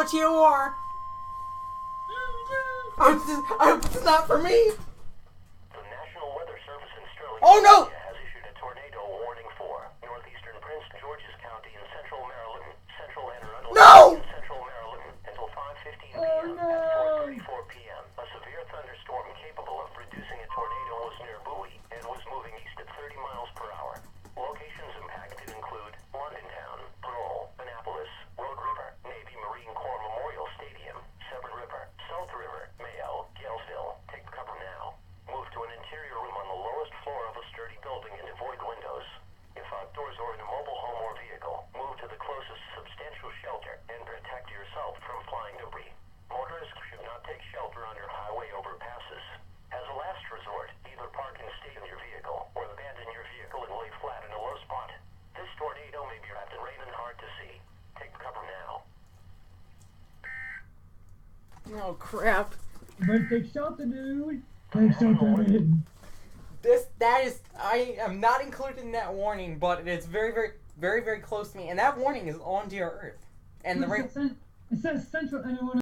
go to your war. I hope it's not for me. The National Weather Service in Sterling Oh no! has issued a tornado warning for northeastern Prince George's County in central Maryland, central Anne Arundel No! in central Maryland until 5:15 p.m. Oh, no. At 4:34 p.m. A severe thunderstorm capable of producing a tornado was near Bowie and was moving east at 30 miles per hour. Locations impacted include London Town, Parole, Annapolis, Road River, Navy Marine Corps Memorial Stadium, Severn River, South River, Mayo, Galesville. Take cover now. Move to an interior room on the lowest floor of a sturdy building and avoid windows. If outdoors or in a mobile home or vehicle, move to the closest substantial shelter and protect yourself from flying debris. Motorists should not take shelter under highway overpasses. As a last resort, either park and stay in your vehicle or abandon your vehicle and lay flat in a low spot. This tornado may be wrapped in rain and hard to see. Take cover now. Oh crap. You better take shelter, dude. Take shelter, man. I am not included in that warning, but it is very, very, very, very close to me, and that warning is on to your Earth. And the It says central anyone